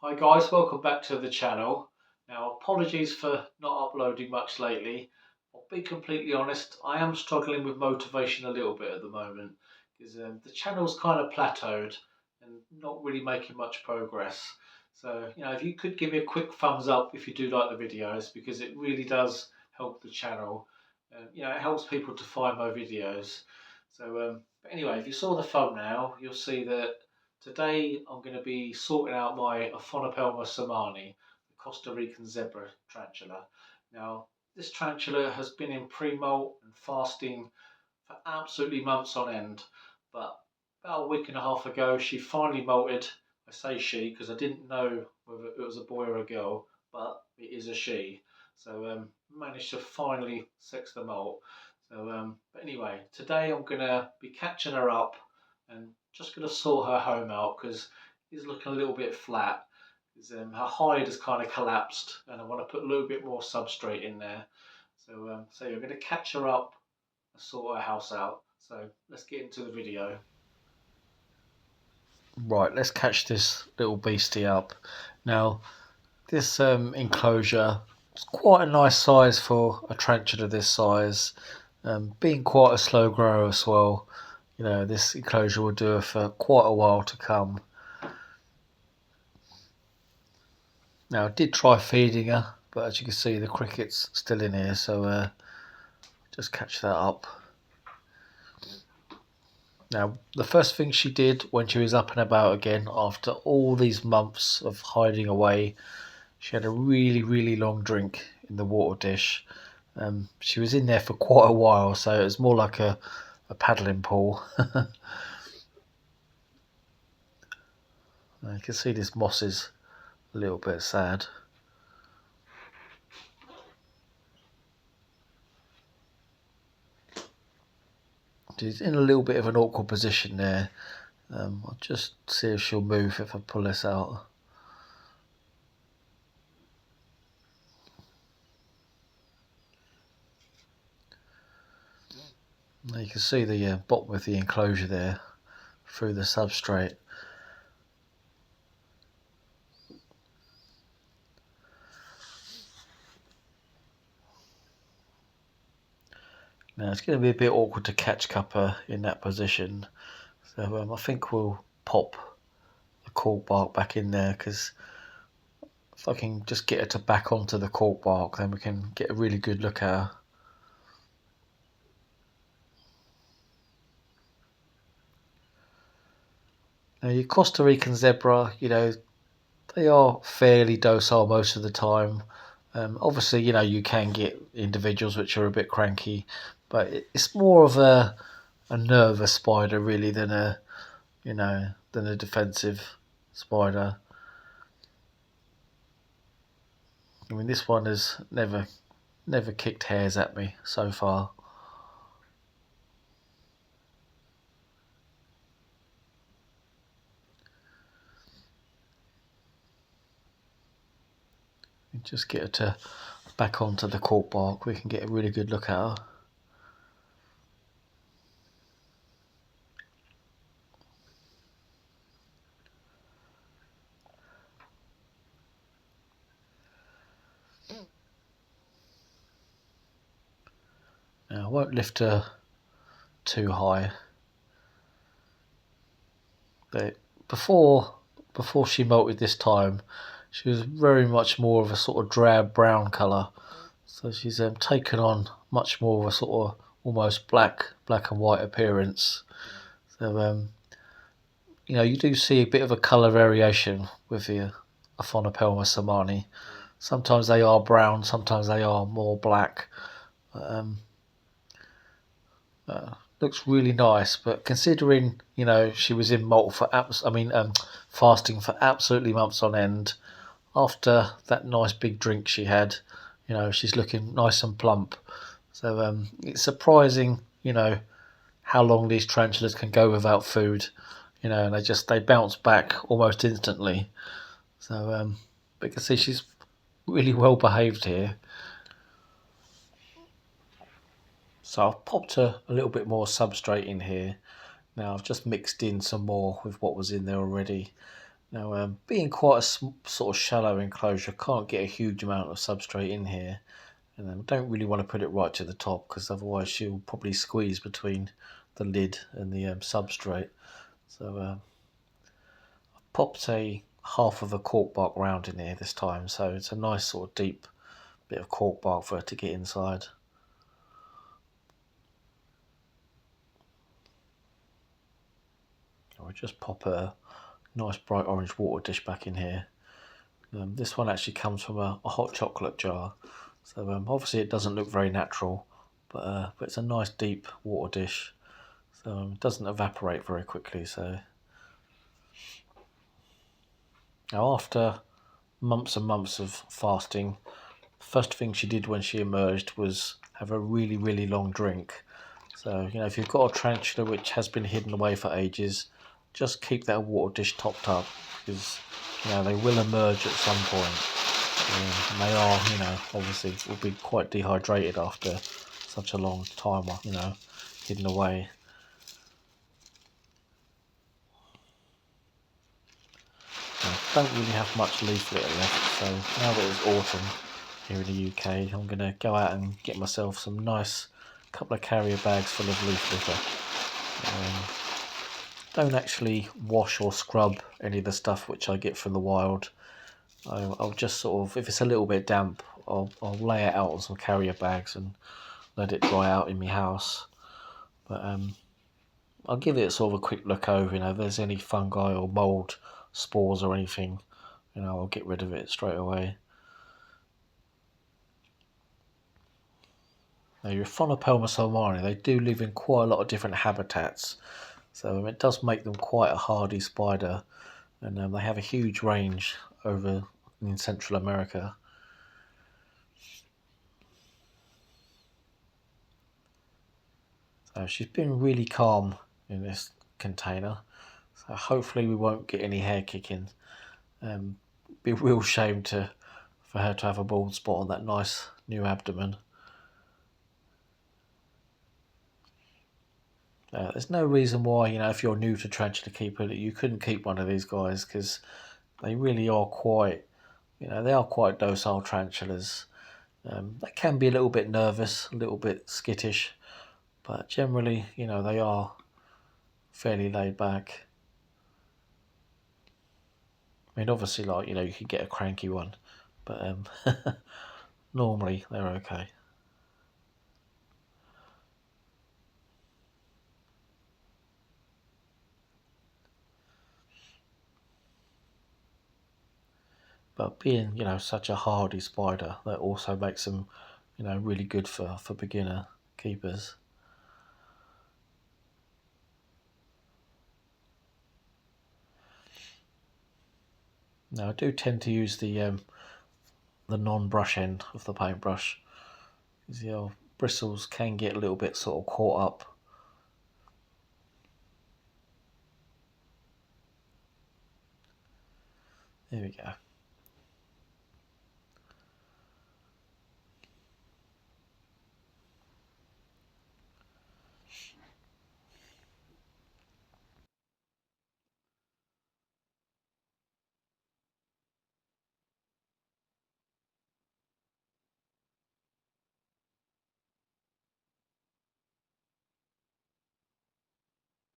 Hi guys, welcome back to the channel. Now apologies for not uploading much lately. I'll be completely honest, I am struggling with motivation a little bit at the moment because the channel's kind of plateaued and not really making much progress. So, if you could give me a quick thumbs up if you do like the videos, because it really does help the channel. It helps people to find my videos. But anyway, if you saw the thumbnail, you'll see that today I'm going to be sorting out my Aphonopelma seemani, the Costa Rican zebra tarantula. Now, this tarantula has been in pre-molt and fasting for absolutely months on end, but about a week and a half ago she finally molted. I say she because I didn't know whether it was a boy or a girl, but it is a she. Managed to finally sex the molt. But anyway, today I'm going to be catching her up and just going to sort her home out because it's looking a little bit flat. Her hide has kind of collapsed and I want to put a little bit more substrate in there. So you're going to catch her up and sort her house out. So let's get into the video. Right, let's catch this little beastie up. Now, this enclosure is quite a nice size for a tarantula this size. Being quite a slow grower as well, this enclosure will do her for quite a while to come. Now I did try feeding her, but as you can see the cricket's still in here, so just catch that up. Now the first thing she did when she was up and about again after all these months of hiding away, she had a really long drink in the water dish. She was in there for quite a while, so it was more like a paddling pool. You can see this moss is a little bit sad. She's in a little bit of an awkward position there. I'll just see if she'll move if I pull this out. Now you can see the bottom of the enclosure there through the substrate. Now it's going to be a bit awkward to catch Cuppa in that position, so I think we'll pop the cork bark back in there, because if I can just get her to back onto the cork bark, then we can get a really good look at her. Now your Costa Rican zebra, they are fairly docile most of the time. Obviously, you can get individuals which are a bit cranky, but it's more of a nervous spider really than a defensive spider. I mean, this one has never kicked hairs at me so far. Just get her to back onto the cork bark, we can get a really good look at her. Now I won't lift her too high. But before she molted this time, she was very much more of a sort of drab brown colour. So she's taken on much more of a sort of almost black and white appearance. So you do see a bit of a colour variation with the Aphonopelma seemani. Sometimes they are brown, sometimes they are more black. Looks really nice, but considering she was in molt for fasting for absolutely months on end, after that nice big drink she had, she's looking nice and plump. So it's surprising, how long these tarantulas can go without food, and they bounce back almost instantly. So but you can see she's really well behaved here. So I've popped a little bit more substrate in here. Now I've just mixed in some more with what was in there already. Now, being quite a sort of shallow enclosure, can't get a huge amount of substrate in here, and don't really want to put it right to the top because otherwise she'll probably squeeze between the lid and the substrate. So I've popped a half of a cork bark round in here this time, so it's a nice sort of deep bit of cork bark for her to get inside. I'll just pop a nice bright orange water dish back in here. This one actually comes from a hot chocolate jar, so obviously it doesn't look very natural, but it's a nice deep water dish, so it doesn't evaporate very quickly. So now, after months and months of fasting, first thing she did when she emerged was have a really long drink. So if you've got a tarantula which has been hidden away for ages, just keep that water dish topped up, because they will emerge at some point. And they are, obviously will be quite dehydrated after such a long time, hidden away. I don't really have much leaf litter left, so now that it's autumn here in the UK, I'm going to go out and get myself some nice couple of carrier bags full of leaf litter. Don't actually wash or scrub any of the stuff which I get from the wild. I'll just sort of, if it's a little bit damp, I'll lay it out on some carrier bags and let it dry out in my house. But I'll give it sort of a quick look over, if there's any fungi or mould spores or anything, I'll get rid of it straight away. Now, your Aphonopelma seemani, they do live in quite a lot of different habitats, so it does make them quite a hardy spider, and they have a huge range over in Central America. So she's been really calm in this container, so hopefully we won't get any hair kicking. Be a real shame for her to have a bald spot on that nice new abdomen. There's no reason why, if you're new to tarantula keeping, you couldn't keep one of these guys, because they really are quite, they are quite docile tarantulas. They can be a little bit nervous, a little bit skittish, but generally, they are fairly laid back. I mean, obviously, you can get a cranky one, but normally they're okay. But being, such a hardy spider, that also makes them, really good for beginner keepers. Now, I do tend to use the non-brush end of the paintbrush, because the bristles can get a little bit sort of caught up. There we go.